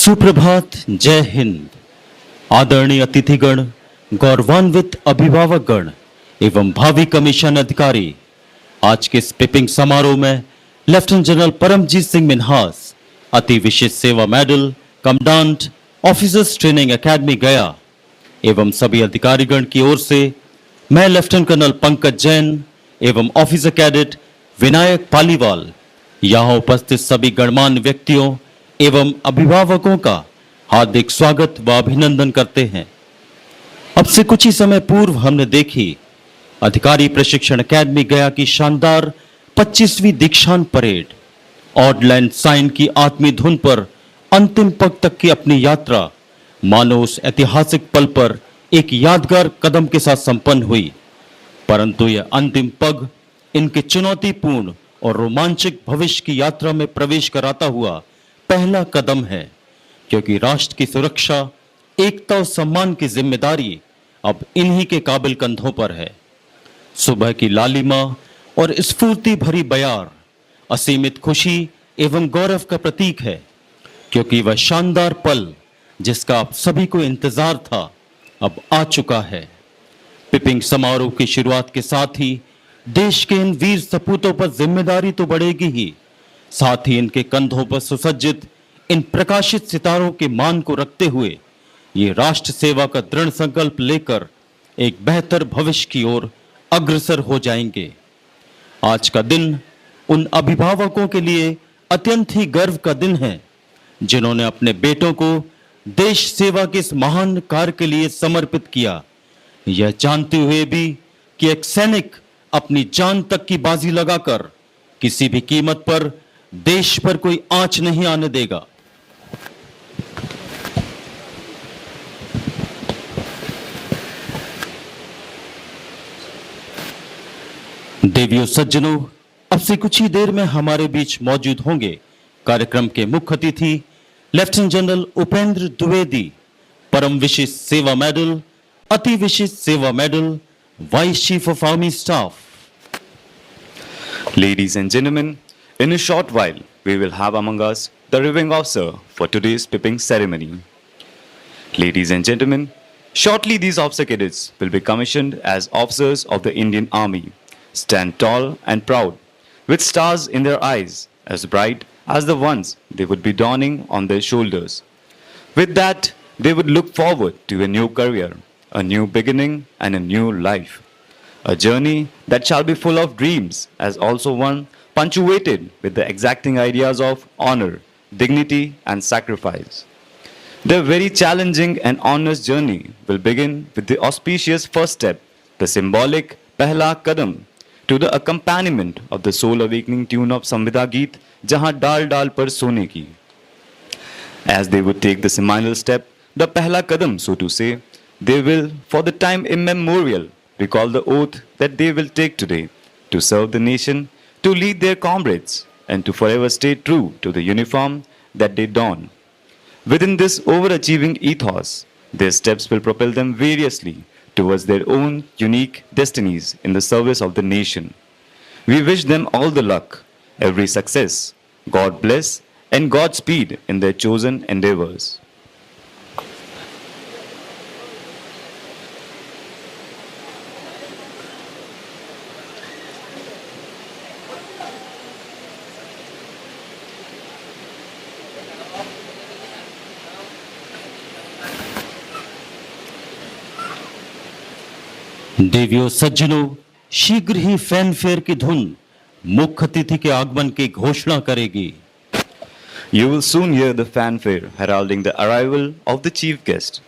सुप्रभात, जय हिंद। आदरणीय अतिथिगण, गौरवान्वित अभिभावकगण एवं भावी कमीशन अधिकारी, आज के इस पिपिंग समारोह में लेफ्टिनेंट जनरल परमजीत सिंह मिन्हास, अति विशिष्ट सेवा medal, commandant officers training academy गया एवं सभी अधिकारीगण की ओर से मैं लेफ्टिनेंट कर्नल पंकज जैन एवं ऑफिसर कैडेट विनायक पालीवाल यहाँ उपस्थित सभी गणमान्य व्यक्तियों एवं अभिभावकों का हार्दिक स्वागत व अभिनंदन करते हैं। अब से कुछ ही समय पूर्व हमने देखी अधिकारी प्रशिक्षण एकेडमी गया की शानदार 25वीं दीक्षांत परेड। ऑड लैंड साइन की आत्मीय धुन पर अंतिम पग तक की अपनी यात्रा मानो उस ऐतिहासिक पल पर एक यादगार कदम के साथ संपन्न हुई, परंतु यह अंतिम पग इनके चुनौतीपूर्ण और रोमांचक भविष्य की यात्रा में प्रवेश कराता हुआ पहला कदम है, क्योंकि राष्ट्र की सुरक्षा, एकता और सम्मान की जिम्मेदारी अब इन्हीं के काबिल कंधों पर है। सुबह की लालिमा और स्फूर्ति भरी बयार असीमित खुशी एवं गौरव का प्रतीक है, क्योंकि वह शानदार पल जिसका आप सभी को इंतजार था अब आ चुका है। पिपिंग समारोह की शुरुआत के साथ ही देश के इन वीर सपूतों पर जिम्मेदारी तो बढ़ेगी ही, साथ ही इनके कंधों पर सुसज्जित इन प्रकाशित सितारों के मान को रखते हुए ये राष्ट्र सेवा का दृढ़ संकल्प लेकर एक बेहतर भविष्य की ओर अग्रसर हो जाएंगे। आज का दिन उन अभिभावकों के लिए अत्यंत ही गर्व का दिन है जिन्होंने अपने बेटों को देश सेवा के इस महान कार्य के लिए समर्पित किया, यह जानते हुए भी कि एक सैनिक अपनी जान तक की बाजी लगाकर किसी भी कीमत पर देश पर कोई आंच नहीं आने देगा। देवियों सज्जनों, अब से कुछ ही देर में हमारे बीच मौजूद होंगे कार्यक्रम के मुख्य अतिथि लेफ्टिनेंट जनरल उपेंद्र द्विवेदी, परम विशिष्ट सेवा मेडल, अति विशिष्ट सेवा medal, vice chief of army staff. Ladies and gentlemen, in a short while, we will have among us the reviewing officer for today's pipping ceremony. Ladies and gentlemen, shortly these officer cadets will be commissioned as officers of the Indian Army, stand tall and proud, with stars in their eyes, as bright as the ones they would be donning on their shoulders. With that, they would look forward to a new career, a new beginning and a new life. A journey that shall be full of dreams, as also one punctuated with the exacting ideas of honor, dignity and sacrifice. Their very challenging and honest journey will begin with the auspicious first step, the symbolic Pehla Kadam, to the accompaniment of the soul awakening tune of Samvida Geet, Jahan Dal Dal Par Sone Ki. As they would take the seminal step, the Pehla Kadam, so to say, they will, for the time immemorial, recall the oath that they will take today to serve the nation, to lead their comrades, and to forever stay true to the uniform that they don. Within this overachieving ethos, their steps will propel them variously towards their own unique destinies in the service of the nation. We wish them all the luck, every success, God bless, and Godspeed in their chosen endeavors. देवियों सज्जनों, शीघ्र ही fanfare की धुन मुख्य अतिथि के आगमन की घोषणा करेगी। You will soon hear the fanfare heralding the arrival of the chief guest.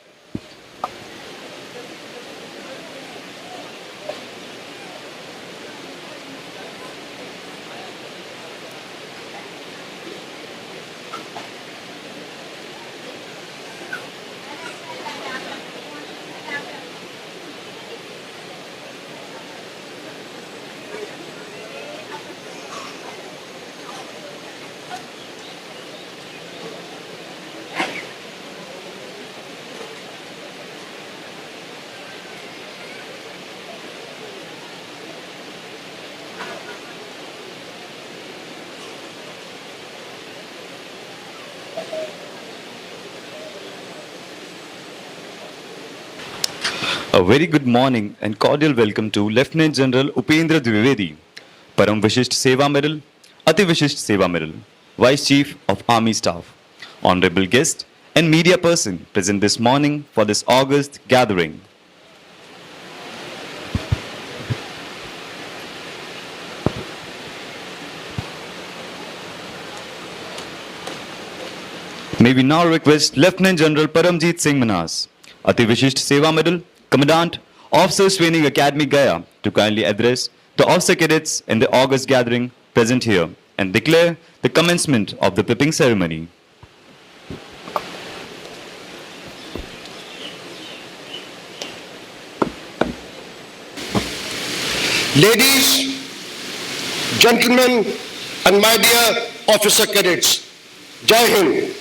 A very good morning and cordial welcome to Lieutenant General Upendra Dwivedi, Param Vishisht Seva Medal, Ati Vishisht Seva Medal, Vice Chief of Army Staff, honorable guest and media person present this morning for this August gathering. May we now request Lieutenant General Paramjeet Singh Manas, Ati Vishisht Seva Medal, Commandant, Officers Training Academy Gaya, to kindly address the officer cadets in the August gathering present here and declare the commencement of the pipping ceremony. Ladies, gentlemen, and my dear officer cadets, Jai Hind.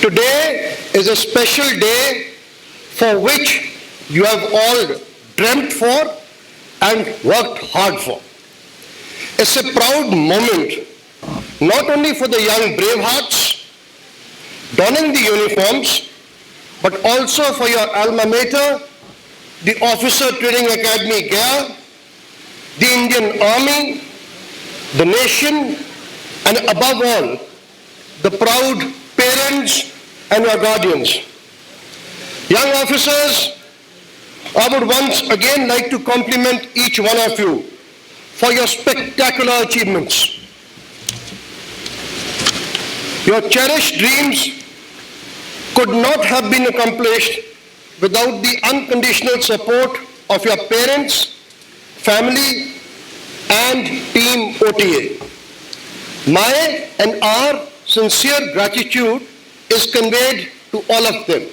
Today is a special day for which you have all dreamt for and worked hard for. It's a proud moment, not only for the young bravehearts donning the uniforms, but also for your alma mater, the Officer Training Academy Gaya, the Indian Army, the nation, and above all, the proud parents and your guardians. Young officers, I would once again like to compliment each one of you for your spectacular achievements. Your cherished dreams could not have been accomplished without the unconditional support of your parents, family, and team OTA. My and our sincere gratitude is conveyed to all of them.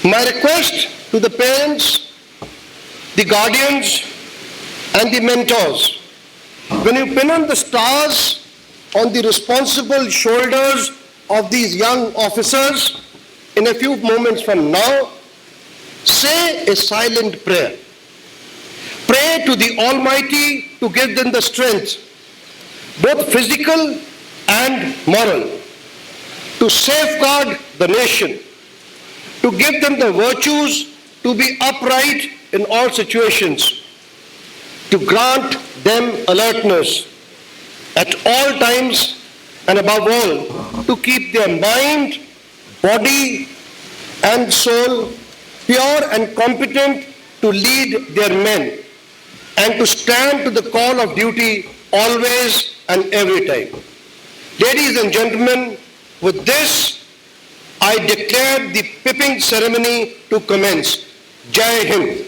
My request to the parents, the guardians, and the mentors, when you pin on the stars on the responsible shoulders of these young officers in a few moments from now, say a silent prayer. Pray to the Almighty to give them the strength, both physical and moral, to safeguard the nation, to give them the virtues to be upright in all situations, to grant them alertness at all times, and above all, to keep their mind, body, and soul pure and competent to lead their men and to stand to the call of duty always and every time. Ladies and gentlemen, with this, I declare the pipping ceremony to commence. Jai Hind.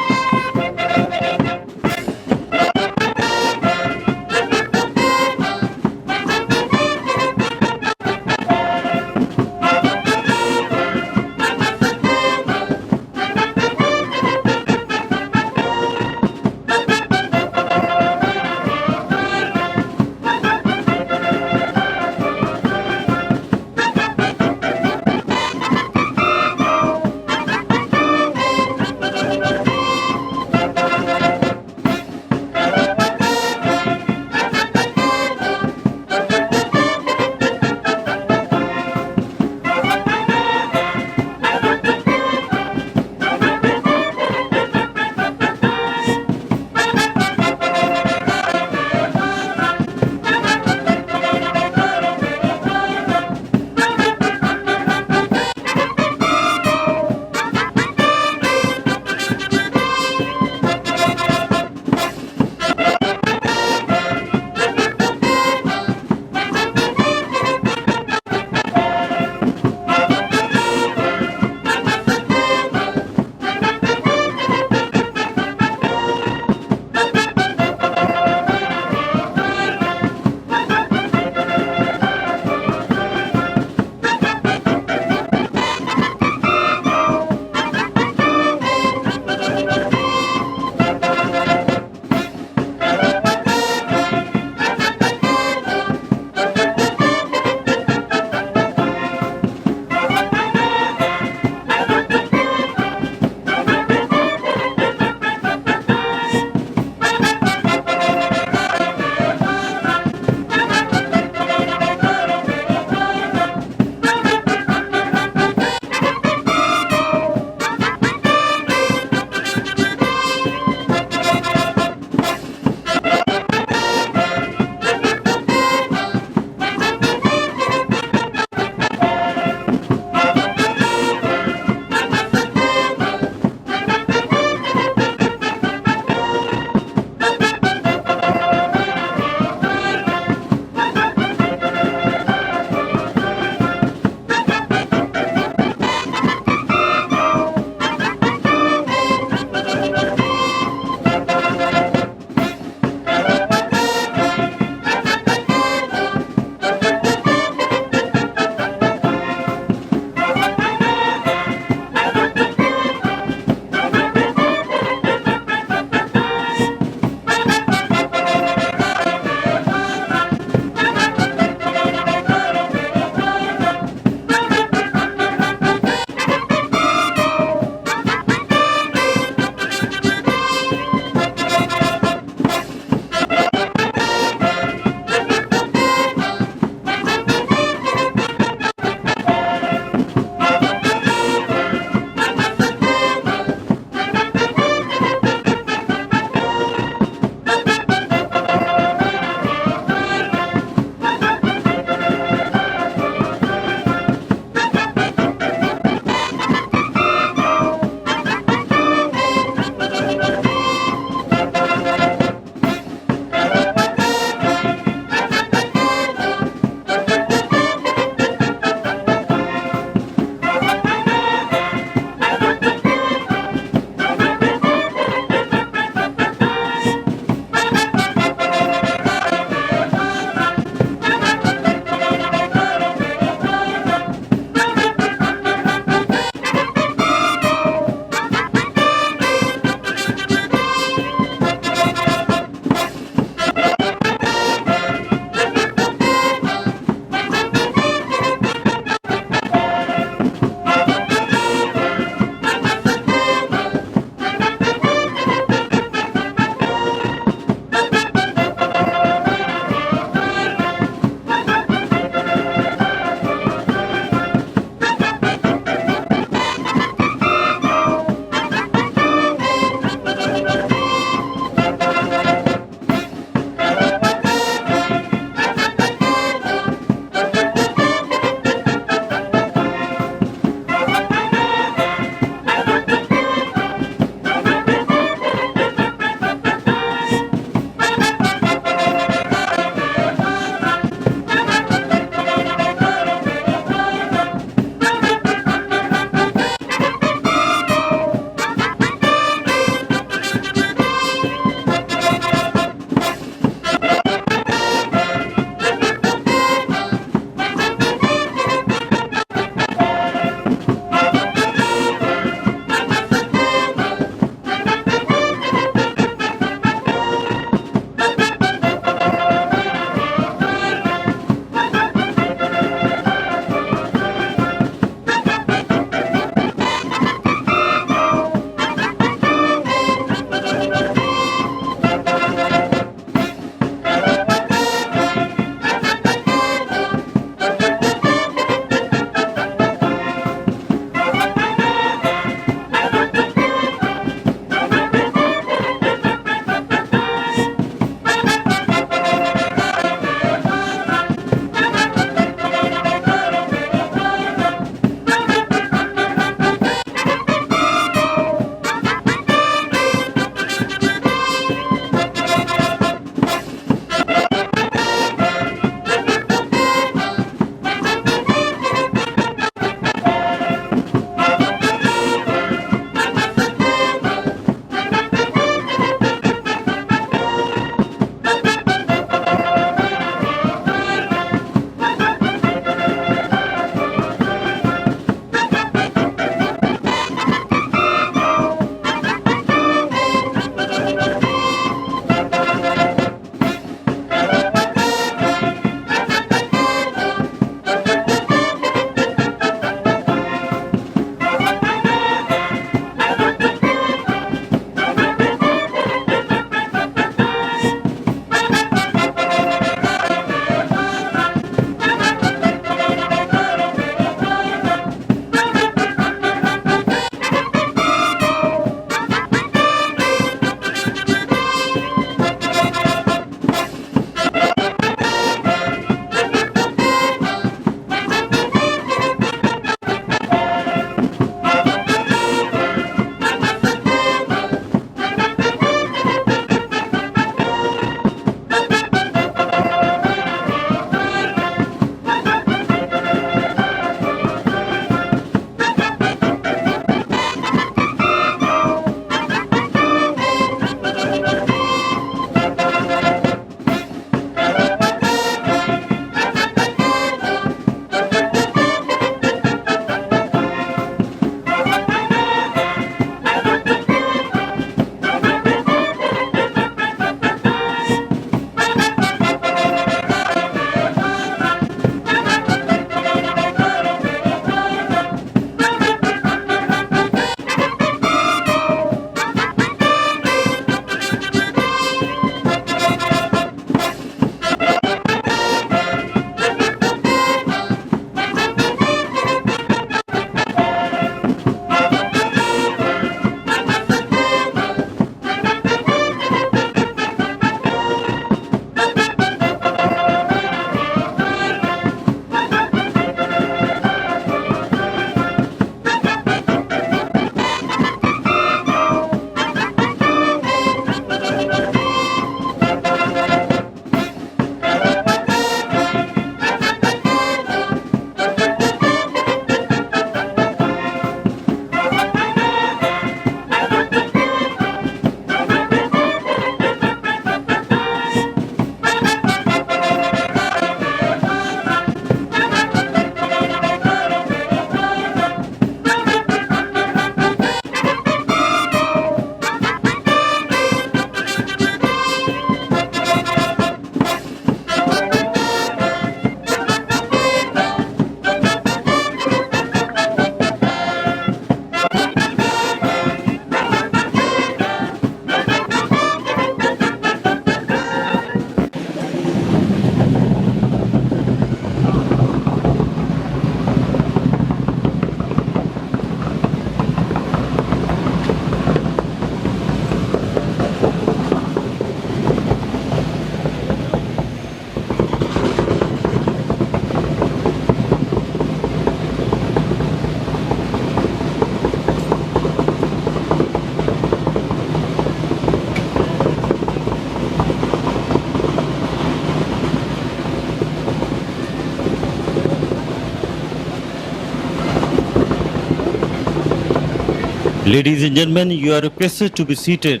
Ladies and gentlemen, you are requested to be seated.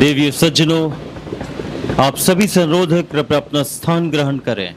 देवियों सज्जनों, आप सभी से अनुरोध है कृपया अपना स्थान ग्रहण करें।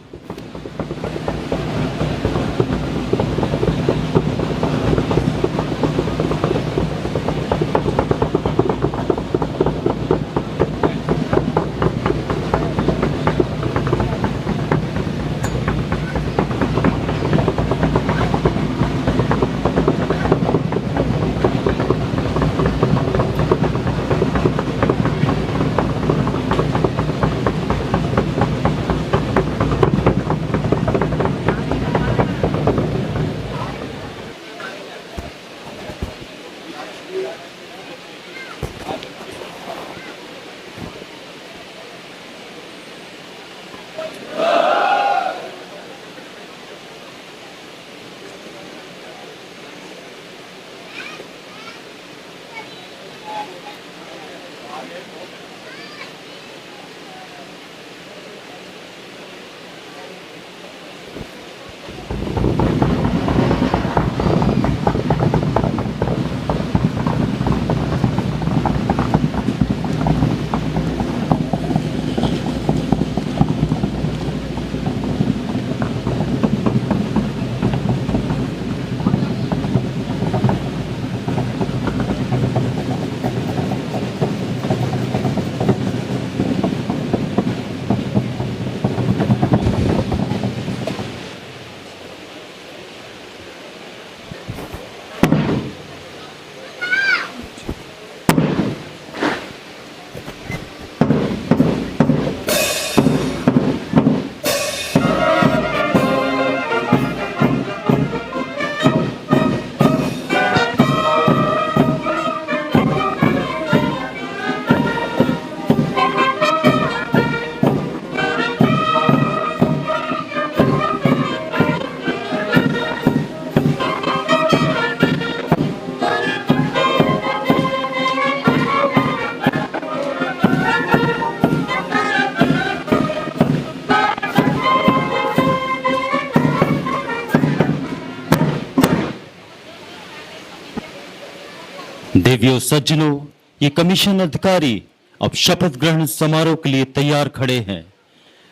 देवियों सज्जनों, ये कमीशन अधिकारी अब शपथ ग्रहण समारोह के लिए तैयार खड़े हैं।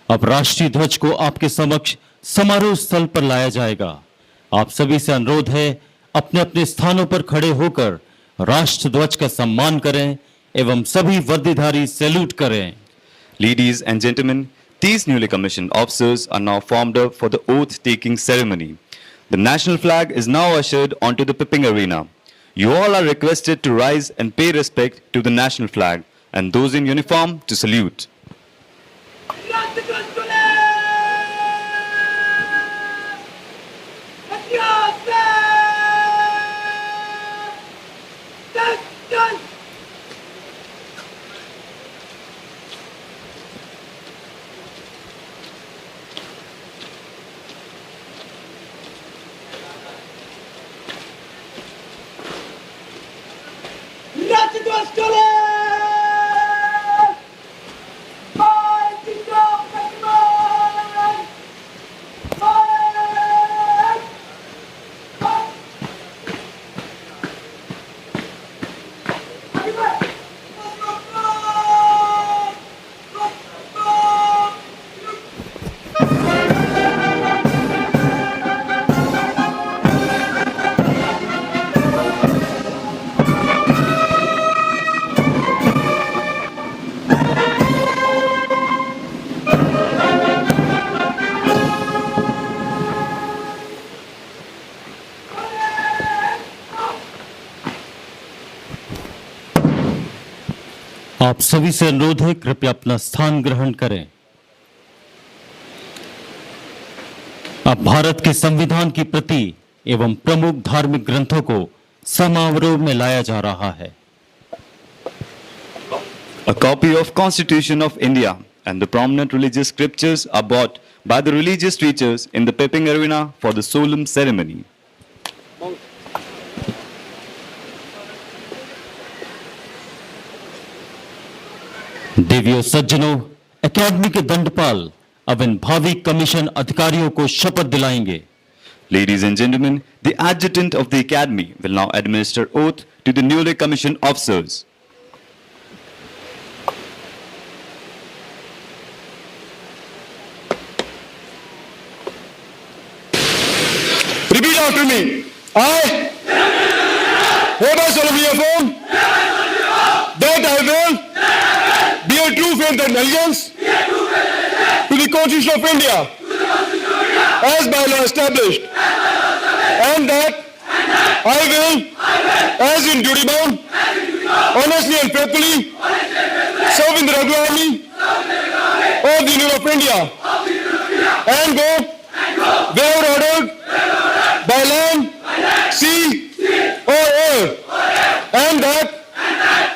अब राष्ट्रीय ध्वज को आपके समक्ष समारोह स्थल पर लाया जाएगा। आप सभी से अनुरोध है अपने अपने स्थानों पर खड़े होकर राष्ट्र ध्वज का सम्मान करें एवं सभी वर्दीधारी सैल्यूट करें। Ladies and gentlemen, these newly commissioned officers are now formed up for the oath-taking ceremony. The national flag is now ushered onto the pipping arena. You all are requested to rise and pay respect to the national flag and those in uniform to salute. आप सभी से अनुरोध है कृपया अपना स्थान ग्रहण करें। अब भारत के संविधान की प्रति एवं प्रमुख धार्मिक ग्रंथों को समारोह में लाया जा रहा है। A copy of Constitution of India and the prominent religious scriptures are brought by the religious teachers in the Pepping Arena for the solemn ceremony. देवियों सज्जनों, एकेडमी के दंडपाल अब इन भावी कमीशन अधिकारियों को शपथ दिलाएंगे। Ladies and gentlemen, the adjutant of the academy will now administer oath to the newly commissioned officers. Repeat after me. I hereby solemnly affirm that I will bear true faith and allegiance to the Constitution of India as by law established, and that I will, as in duty bound, honestly and faithfully serve in the regular army of the Union of India and go wherever ordered by land, sea, or air, and that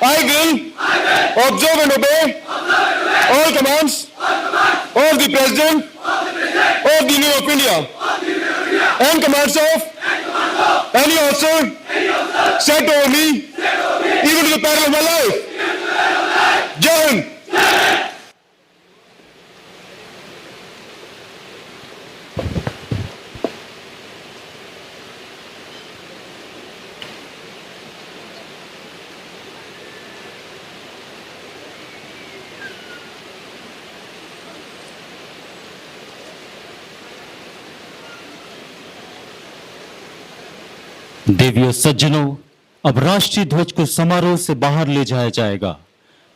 I will observe and obey all commands of the President of the Union of India and commands of any officer set over me, even to the peril of my life. Jai Hind. देवियों सज्जनों, अब राष्ट्रीय ध्वज को समारोह से बाहर ले जाया जाएगा।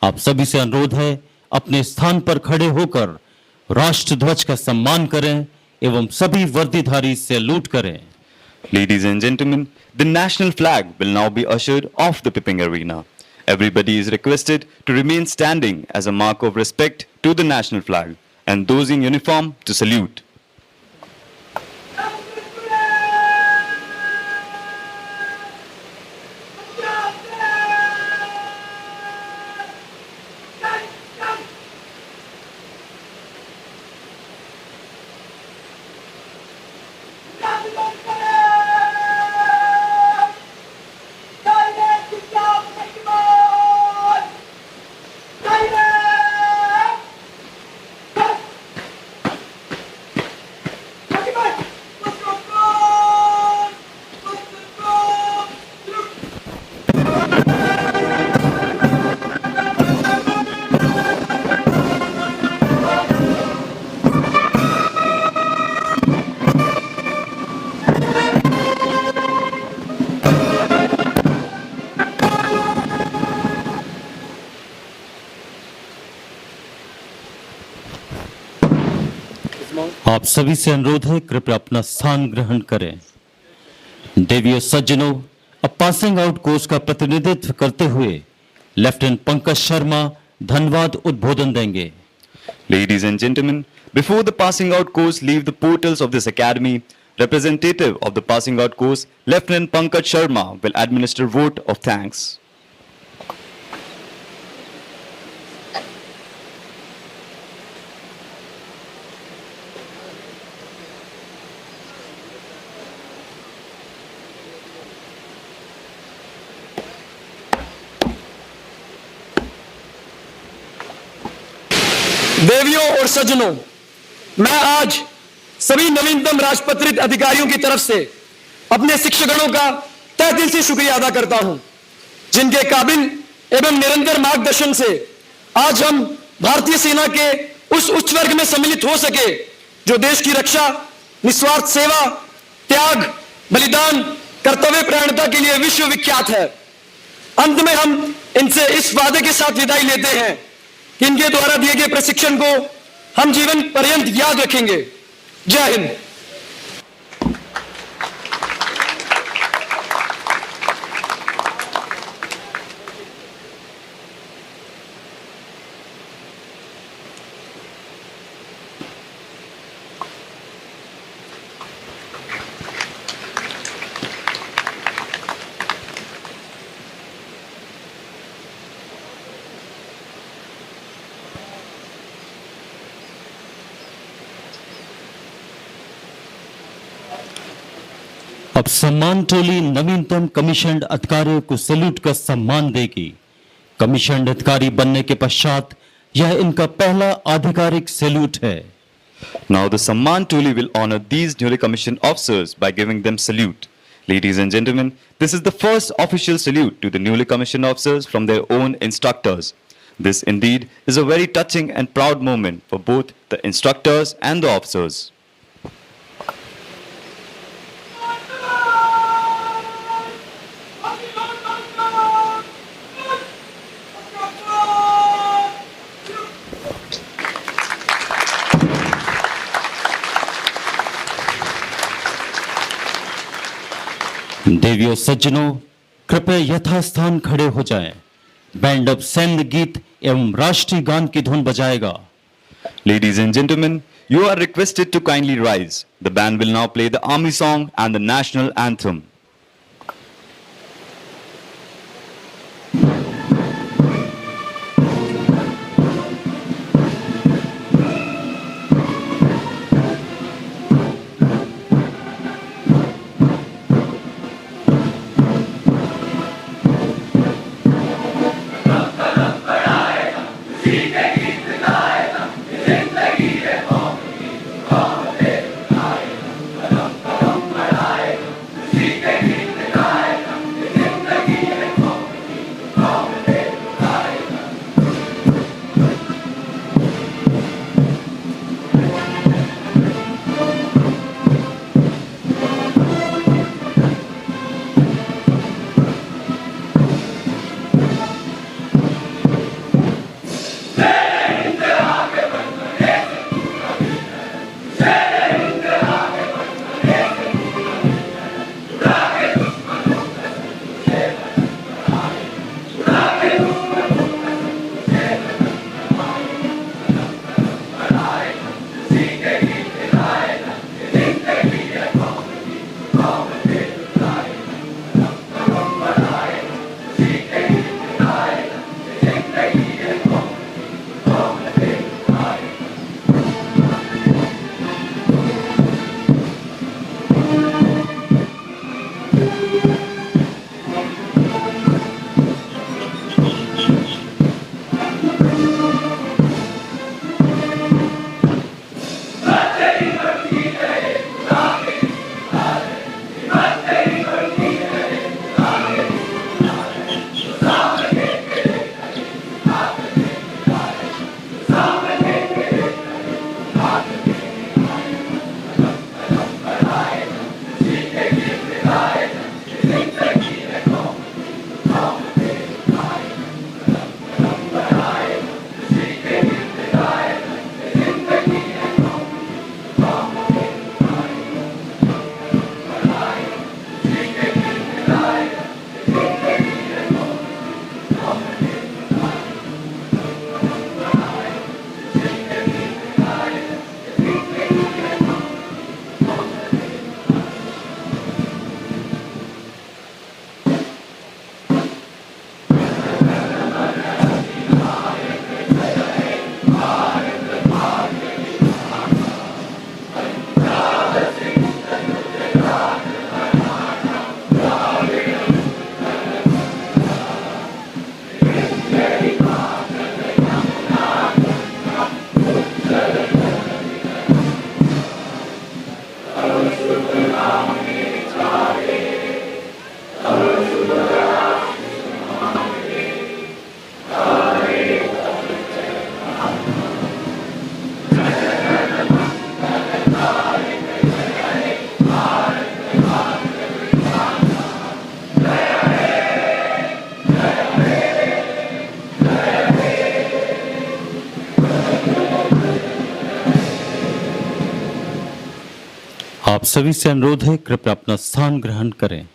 आप सभी से अनुरोध है, अपने स्थान पर खड़े होकर राष्ट्र ध्वज का सम्मान करें एवं सभी वर्दीधारी सैल्यूट करें। Ladies and gentlemen, the national flag will now be ushered off the Pipping Arena. Everybody is requested to remain standing as a mark of respect to the national flag and those in uniform to salute. आप सभी से अनुरोध है, कृपया अपना स्थान ग्रहण करें। देवियों सज्जनों, अब पासिंग आउट कोर्स का प्रतिनिधित्व करते हुए लेफ्टिनेंट पंकज शर्मा धन्यवाद उद्बोधन देंगे। Ladies and gentlemen, before the passing out course leave the portals of this academy, representative of the passing out course, Lieutenant Pankaj Sharma, will administer vote of thanks. देवियों और सज्जनों, मैं आज सभी नवीनतम राजपत्रित अधिकारियों की तरफ से अपने शिक्षकगणों का तहे दिल से शुक्रिया अदा करता हूं, जिनके काबिल एवं निरंतर मार्गदर्शन से आज हम भारतीय सेना के उस उच्च वर्ग में सम्मिलित हो सके जो देश की रक्षा, निस्वार्थ सेवा, त्याग, बलिदान, कर्तव्य परायणता के लिए विश्व विख्यात है। अंत में हम इनसे इस वादे के साथ विदाई लेते हैं कि इनके द्वारा दिए गए प्रशिक्षण को हम जीवन पर्यंत याद रखेंगे। जय हिंद। अब सम्मान टोली नवीनतम कमीशन अधिकारियों को सैल्यूट का सम्मान देगी। कमीशन अधिकारी बनने के पश्चात यह इनका पहला आधिकारिक सैल्यूट है। Now the Samman Tuli will honor these newly commissioned officers by giving them salute. Ladies and gentlemen, this is the first official salute to the newly commissioned officers from their own instructors. This indeed is a very touching and proud moment for both the instructors and the officers. देवियों सज्जनों, कृपया यथास्थान खड़े हो जाएं। Band अब सैन्य गीत एवं राष्ट्रीय गान की धुन बजाएगा। Ladies and gentlemen, you are requested to kindly rise. The band will now play the army song and the national anthem. आप सभी से अनुरोध है, कृपया अपना स्थान ग्रहण करें।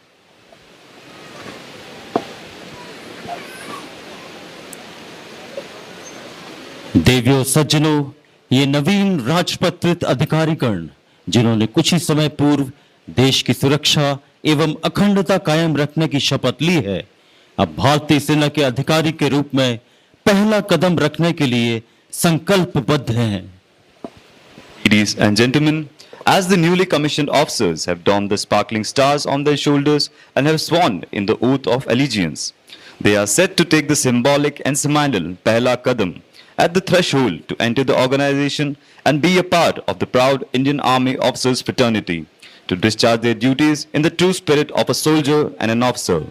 देवियों सज्जनों, ये नवीन राजपत्रित अधिकारीगण जिन्होंने कुछ ही समय पूर्व देश की सुरक्षा एवं अखंडता कायम रखने की शपथ ली है, अब भारतीय सेना के अधिकारी के रूप में पहला कदम रखने के लिए संकल्पबद्ध हैं। Ladies and gentlemen, as the newly commissioned officers have donned the sparkling stars on their shoulders and have sworn in the oath of allegiance, they are set to take the symbolic and seminal Pehla Kadam at the threshold to enter the organization and be a part of the proud Indian Army Officers Fraternity to discharge their duties in the true spirit of a soldier and an officer.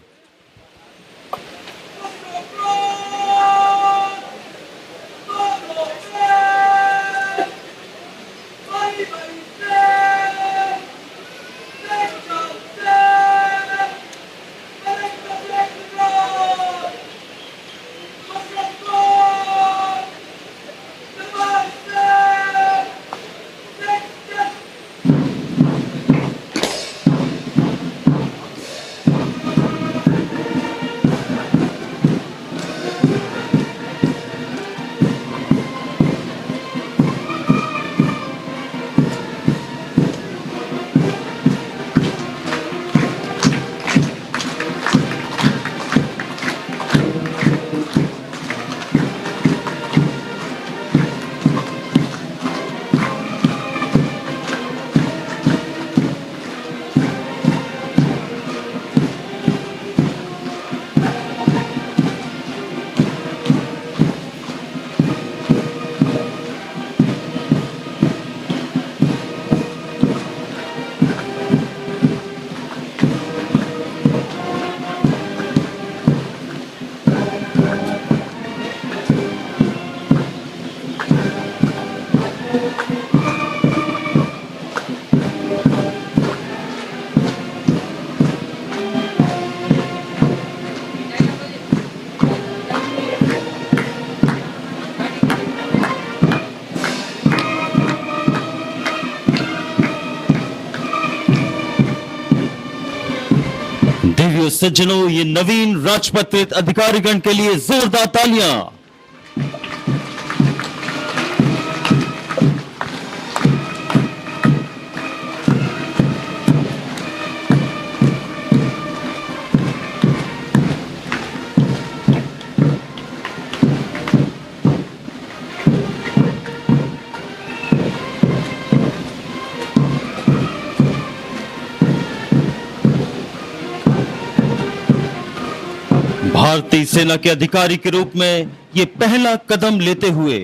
Divya सज्जनों, ये नवीन राजपत्रित अधिकारीगण के लिए जोरदार तालियां। भारतीय सेना के अधिकारी के रूप में ये पहला कदम लेते हुए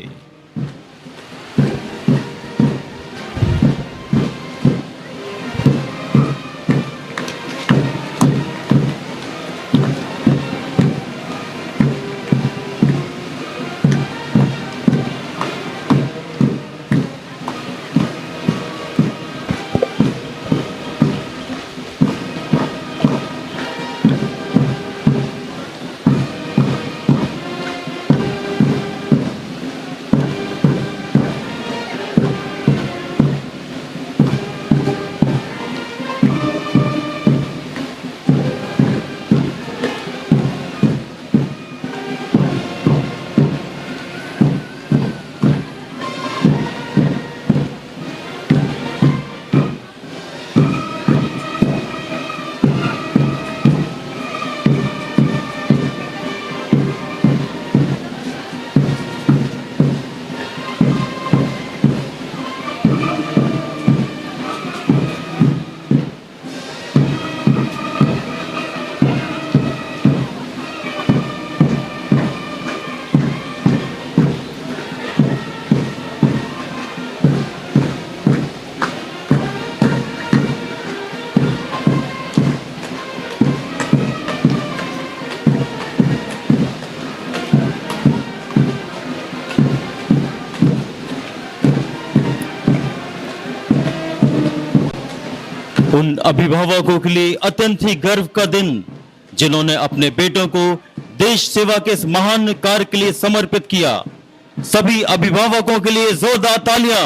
उन अभिभावकों के लिए अत्यंत ही गर्व का दिन जिन्होंने अपने बेटों को देश सेवा के इस महान कार्य के लिए समर्पित किया। सभी अभिभावकों के लिए जोरदार तालियां।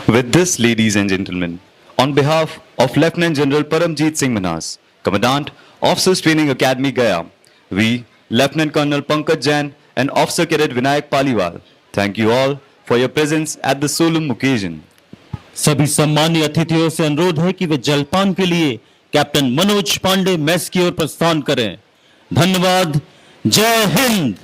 With this, ladies and gentlemen, on behalf of Lieutenant General Paramjeet Singh Manhas, Commandant, Officers Training Academy Gaya, we, Lieutenant Colonel Pankaj Jain and Officer Cadet Vinayak Paliwal, thank you all for your presence at the solemn occasion. सभी सम्मानीय अतिथियों से अनुरोध है कि वे जलपान के लिए कैप्टन मनोज पांडे मेस की ओर प्रस्थान करें। धन्यवाद। जय हिंद।